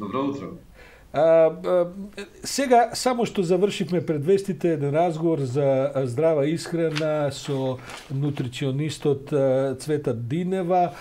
Добро утро. Сега, само што завршивме пред вестите еден разговор за здрава исхрана со нутриционистот Цвета Динева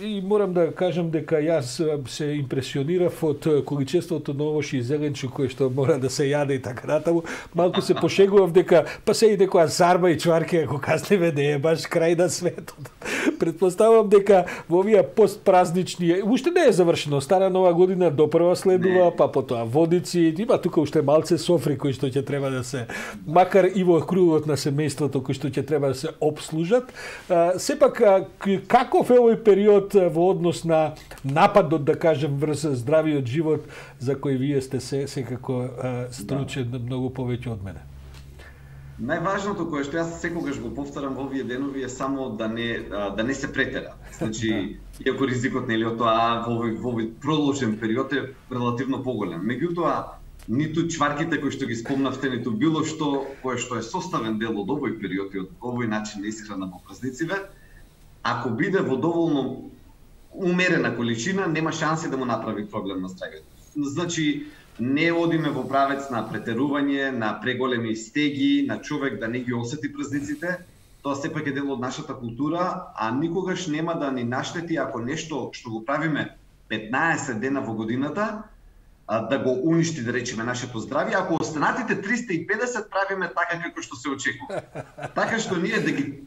и морам да кажам дека јас се импресионирав од количеството на овош и зеленчук кој што мора да се јаде и така натаму. Малку се пошегував дека па се и некоја зарба и чварки ако каснеме не е баш крај на светот. Предпоставувам дека во овие постпразнични, уште не е завршено, стара нова година допрва следува, па потоа водици, има тука уште малце софри кои што ќе треба да се, макар и во кругот на семејството кои што ќе треба да се обслужат. Сепак, каков е овој период во однос на нападот, да кажем, врз здравиот живот, за кој вие сте секако стручен многу повеќе од мене? Најважното кое што јас секогаш го повторам во овие денови е само да не се претера. Значи, иако ризикот нели од тоа во овој продолжен период е релативно поголем. Меѓутоа, ниту чварките кои што ги спомнавте, ниту било што кое што е составен дел од овој период и од овој начин на исхрана во празниците, ако биде во доволно умерена количина, нема шанси да му направи проблем на здравието. Значи, не одиме во правец на претерување, на преголеми стеги, на човек да не ги осети празниците. Тоа сепак е дел од нашата култура, а никогаш нема да ни наштети ако нешто што го правиме 15 дена во годината, да го уништи, да речеме, нашето здравје, ако останатите 350 правиме така како што се очекува. Така што ние да ги...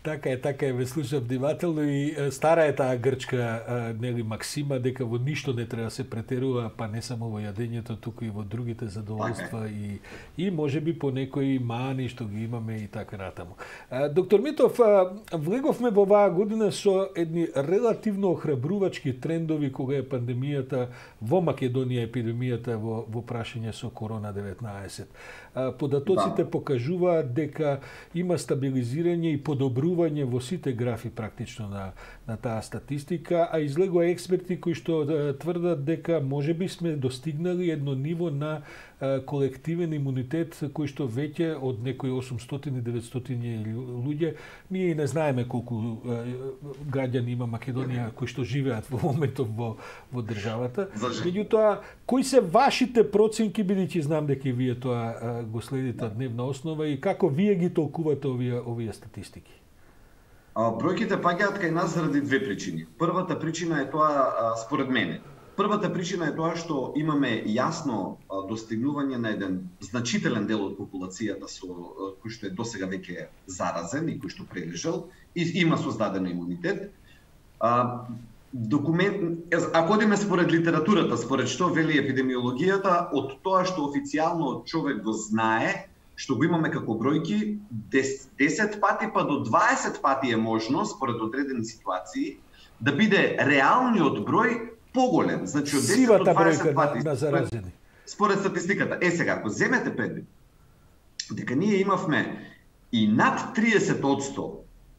Така е, ве слушам внимателно и стара е таа грчка нели максима дека во ништо не треба да се претерува, па не само во јадењето, туку и во другите задоволства и можеби по некои мани што ги имаме и така натаму. Доктор Митов, влеговме во оваа година со едни релативно охрабрувачки трендови кога е пандемијата во Македонија, епидемијата во прашање со корона-19. Податоците покажуваат дека има стабилизирање и подобрување во сите графи практично на таа статистика, а излегува експерти кои што тврдат дека можеби сме достигнали едно ниво на колективен имунитет кој што веќе од некои 800-900 луѓе, ние и не знаеме колку граѓани има Македонија кои што живеат во моментов во државата. Меѓутоа, кои се вашите проценки, бидејќи знам дека вие тоа го следите на дневна основа и како вие ги толкувате овие статистики? Бројките паѓаат кај нас заради две причини. Првата причина е тоа, според мене. Првата причина е тоа што имаме јасно достигнување на еден значителен дел од популацијата кој што е досега веќе заразен и кој што прележал и има создаден имунитет. Ако одиме според литературата, според што вели епидемиологијата, од тоа што официјално човек го знае, што го имаме како бројки, 10 пати па до 20 пати е можно, според одредени ситуации, да биде реалниот број поголем. Значи од 10 до 20 пати на заразени. Според статистиката. Сега, ако земете предвид дека ние имавме и над 30%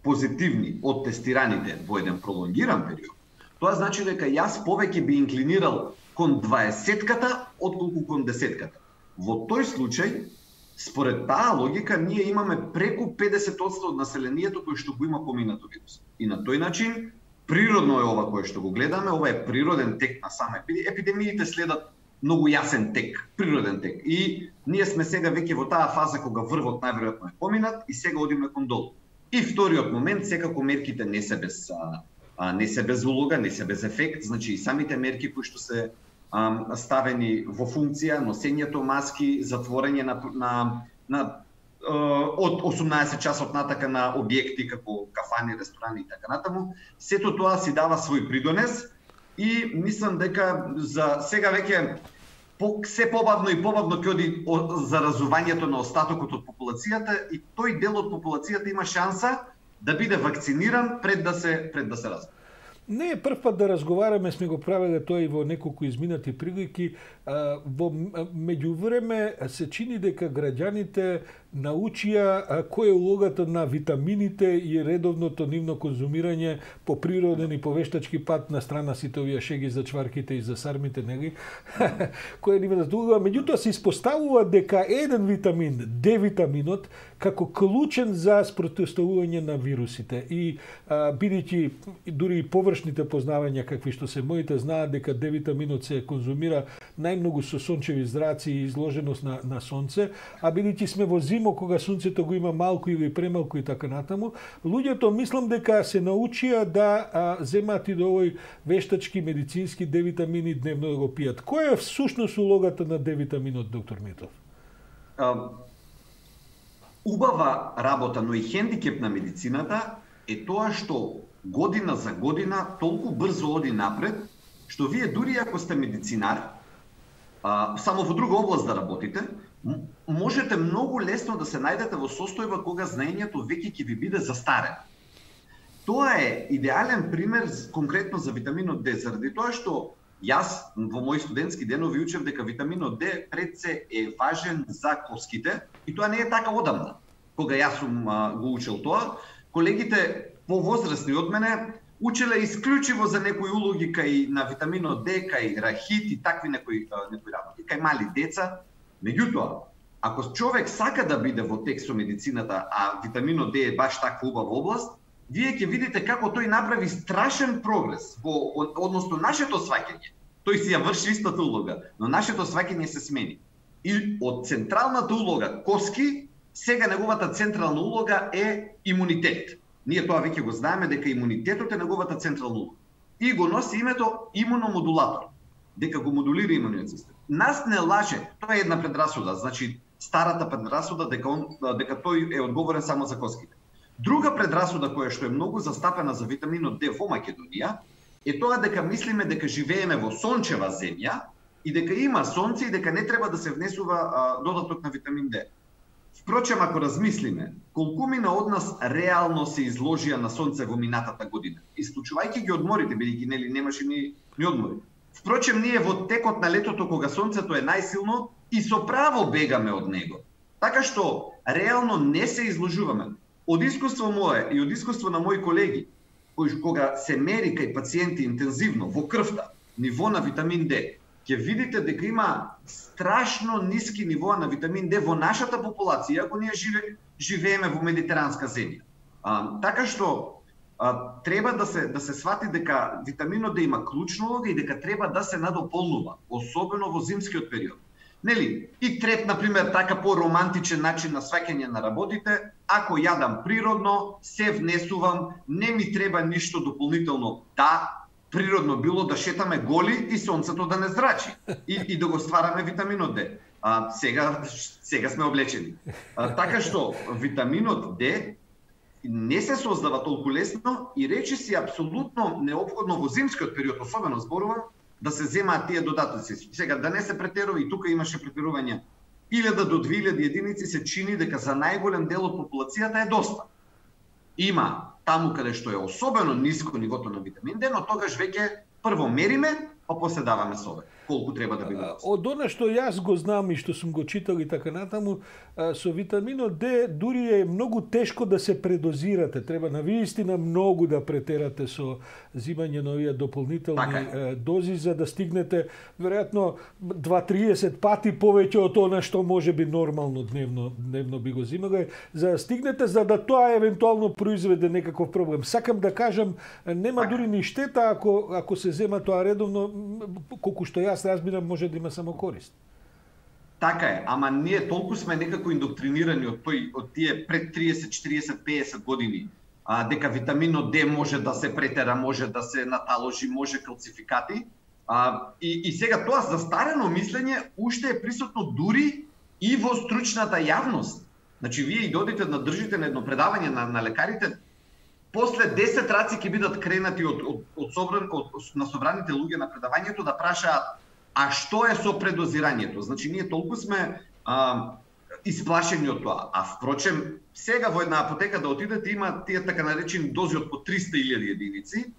позитивни од тестираните во еден пролонгиран период, тоа значи дека јас повеќе би инклинирал кон 20-ката отколку кон 10-ката. Во тој случај, според таа логика, ние имаме преку 50% од населението кој што го има поминато вирус. И на тој начин, природно е ова кое што го гледаме, ова е природен тек на сама епидемиите следат многу јасен тек, природен тек. И ние сме сега веќе во таа фаза кога врвот најверојатно е поминат и сега одиме кон долу. И вториот момент, секако мерките не се без улога, не се без ефект, значи и самите мерки кои што се ставени во функција, носењето маски, затворење од 18 часот натака на објекти како кафани, ресторани и така натаму, сето тоа си дава свој придонес и мислам дека за сега веќе се побавно и побавно ќе оди заразувањето на остатокот од популацијата и тој дел од популацијата има шанса да биде вакциниран пред да се развие. Не е прв пат да разговараме, сме го правеле тоа и во неколку изминати прилики. Во меѓувреме се чини дека граѓаните научија која е улогата на витамините и редовното нивно конзумирање по природен и по вештачки пат, на страна сите овие шеги за чварките и за сармите, нели? Која нивната улога, меѓутоа се испоставува дека еден витамин, Д витаминот, како клучен за спротивставување на вирусите. И бидејќи дури и површните познавања какви што се моите знаат дека Д витаминот се конзумира најмногу со сончеви зраци и изложеност на сонце, а бидејќи сме во зимо кога сонцето го има малку или премалку и така натаму, луѓето мислам дека се научија да земаат и до овој вештачки медицински Д витамини дневно да го пијат. Која е всушност улогата на Д витаминот, доктор Митов? Убава работа, но и хендикеп на медицината е тоа што година за година толку брзо оди напред, што вие дури ако сте медицинар, само во друга област да работите, можете многу лесно да се најдете во состојба кога знаењето веќе ќе ви биде застарено. Тоа е идеален пример конкретно за витаминот Д, заради тоа што јас во мои студентски денови учев дека витаминот Д пред се е важен за коските и тоа не е така одамна. Кога јас сум го учел тоа, колегите повозрасни од мене учеле исклучиво за некои улоги кај на витаминот Д, кај рахит и такви некои работи, кај мали деца. Меѓутоа, ако човек сака да биде во текст со медицината, а витаминот Д е баш таква убава област, вие ќе видите како тој направи страшен прогрес односно нашето сваќање. Тој си ја врши истата улога, но нашето сваќање се смени. И од централната улога коски, сега неговата централна улога е имунитет. Ние тоа веќе го знаеме дека имунитетот е неговата централна улога. И го носи името имуномодулатор, дека го модулира имуниот систем. Нас не лаже, тоа е една предрасуда, значи старата предрасуда дека тој е одговорен само за коските. Друга предрасуда која што е многу застапена за витаминот Д во Македонија е тоа дека мислиме дека живееме во сончева земја и дека има сонце и дека не треба да се внесува додаток на витамин Д. Впрочем, ако размислиме, колкумина од нас реално се изложија на сонце во минатата година, исклучувајќи ги одморите, бидејќи нели немаше ни одмори. Впрочем, ние во текот на летото кога сонцето е најсилно и со право бегаме од него. Така што реално не се изложуваме. Од искуство мое и од искуство на мои колеги, кога се мери кај пациенти интензивно во крвта ниво на витамин Д, ќе видите дека има страшно ниски нивоа на витамин Д во нашата популација, ако ние живееме во медитеранска земја. Така што треба да се свати дека витаминот Д има клучна улога и дека треба да се надополнува, особено во зимскиот период. Нели? И трет, например, така по-романтичен начин на сваќање на работите, ако јадам природно, се внесувам, не ми треба ништо дополнително. Да, природно било да шетаме голи и сонцето да не зрачи и да го ствараме витаминот Д. Сега сме облечени. Така што витаминот Д не се создава толку лесно и речиси апсолутно неопходно во зимскиот период, особено зборувам, да се земаат тие додатоци. Сега да не се претерува, и тука имаше претерување. 1000 до 2000 единици се чини дека за најголем дел од популацијата е доста. Има таму каде што е особено ниско нивото на витамин Д, но тогаш веќе прво мериме, па после даваме совет колку треба да биде. Од она што јас го знам и што сум го читал и така натаму, со витаминот Д дури е многу тешко да се предозирате. Треба навистина многу да претерате со зимање на овие дополнителни дози за да стигнете веројатно 2-30 пати повеќе од она што може би нормално дневно би го зимале, за да стигнете за да тоа евентуално произведе некаков проблем. Сакам да кажам, нема дури ни штета ако се зема тоа редовно, колку што јас разбирам, може да има само корист. Така е, ама ние толку сме некако индоктринирани од тие пред 30, 40, 50 години, дека витаминот Д може да се претера, може да се наталожи, може калцификати. И сега тоа застарено мислење уште е присутно дури и во стручната јавност. Значи, вие и додите да држите на едно предавање на лекарите, после 10 раци ќе бидат кренати на собраните луѓе на предавањето да прашаат а што е со предозирањето? Значи, ние толку сме исплашени од тоа. А впрочем, сега во една апотека да отидете има тие така наречени дози од по 300.000 единици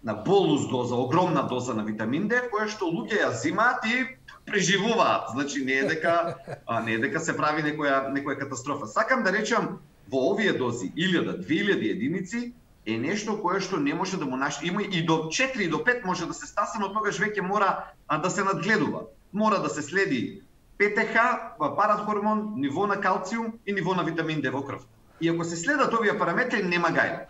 на болус доза, огромна доза на витамин D, која што луѓе ја зимаат и преживуваат. Значи не е дека се прави некоја катастрофа. Сакам да речам, во овие дози 1000-2000 единици е нешто кое што не може да му има и до 4 и до 5 може да се стаса, но тогаш веќе мора да се надгледува. Мора да се следи ПТХ, парахормон, ниво на калциум и ниво на витамин D во крвта. И ако се следат овие параметри, нема гајле.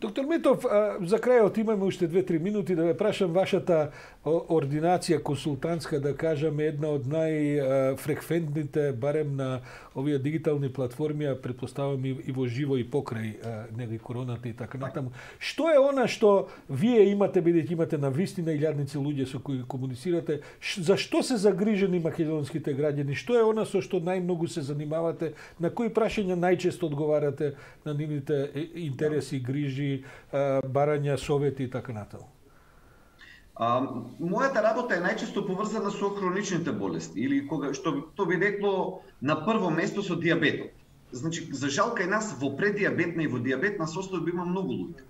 Доктор Митов, за крајот имаме уште 2-3 минути да ве прашам вашата ординација консултантска, да кажеме, една од најфреквентните, барем на овие дигитални платформи, а претпоставам и во живо и покрај нели короната и така натаму. Што е она што вие имате, бидејќи имате навистина илјадници луѓе со кои комуницирате, за што се загрижени македонските граѓани? Што е она со што најмногу се занимавате? На кои прашања најчесто одговарате на нивните интереси, грижи, барања, совети и така натаму? Мојата работа е најчесто поврзана со хроничните болести или што би рекло на прво место со дијабетот. Значи, за жал кај нас во преддијабетна и во дијабетна состојба има многу луѓе.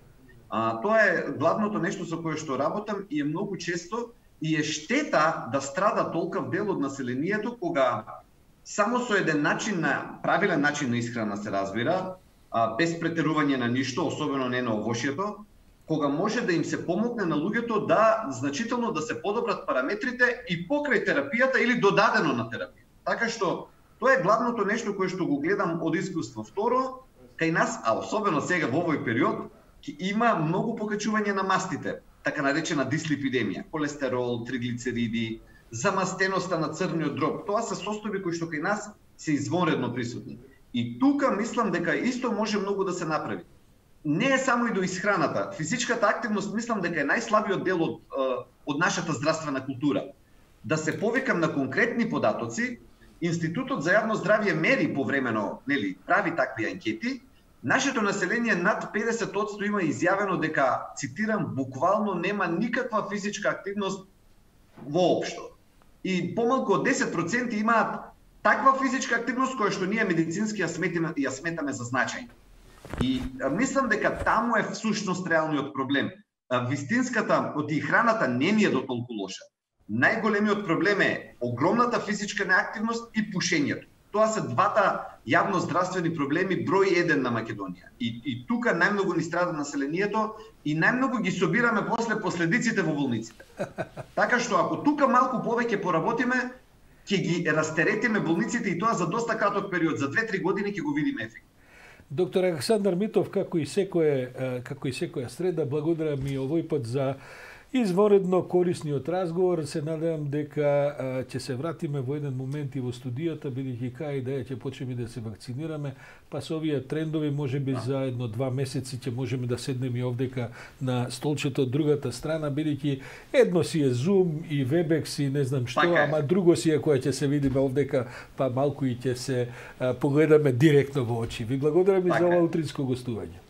Тоа е главното нешто со кое што работам и е многу често и е штета да страда толков дел од населението кога само со еден правилен начин на исхрана се разбира, без претерување на ништо, особено не на овошјето, кога може да им се помогне на луѓето да значително да се подобрат параметрите и покрај терапијата или додадено на терапија. Така што тоа е главното нешто кое што го гледам од искуство. Второ, кај нас, а особено сега во овој период, има многу покачување на мастите, така наречена дислипидемија, холестерол, триглицериди, замастеноста на црниот дроб. Тоа се состојби кои што кај нас се извонредно присутни. И тука мислам дека исто може многу да се направи. Не е само и до исхраната. Физичката активност мислам дека е најслабиот дел од нашата здравствена култура. Да се повикам на конкретни податоци, Институтот за јавно здравје мери повремено, прави такви анкети. Нашето население над 50% има изјавено дека, цитирам, буквално нема никаква физичка активност воопшто. И помалку од 10% имаат таква физичка активност која што ние медицински ја сметаме за значајна. И мислам дека таму е всушност реалниот проблем. Вистинската од храната не ни е до толку лоша. Најголемиот проблем е огромната физичка неактивност и пушењето. Тоа се двата јавно-здравствени проблеми број 1 на Македонија. И тука најмногу ни страда населението и најмногу ги собираме после последиците во болниците. Така што ако тука малку повеќе поработиме, ќе ги растеретиме болниците и тоа за доста краток период, за 2-3 години ќе го видиме ефект. Доктор Александар Митов, како и секоја среда, благодарам и овој пат за извонредно корисниот разговор. Се надевам дека ќе се вратиме во еден момент и во студијата, бидејќи кај идеја ќе почнеме да се вакцинираме, па со овие трендови можеби за 1-2 месеци ќе можеме да седнеме и овдека на столчето од другата страна, бидејќи едно си е Zoom и Webex и не знам што, ама друго си е која ќе се видиме овдека, па малку и ќе се погледаме директно во очи. Ви благодарам и за ова утринско гостување.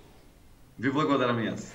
Ви благодарам и јас.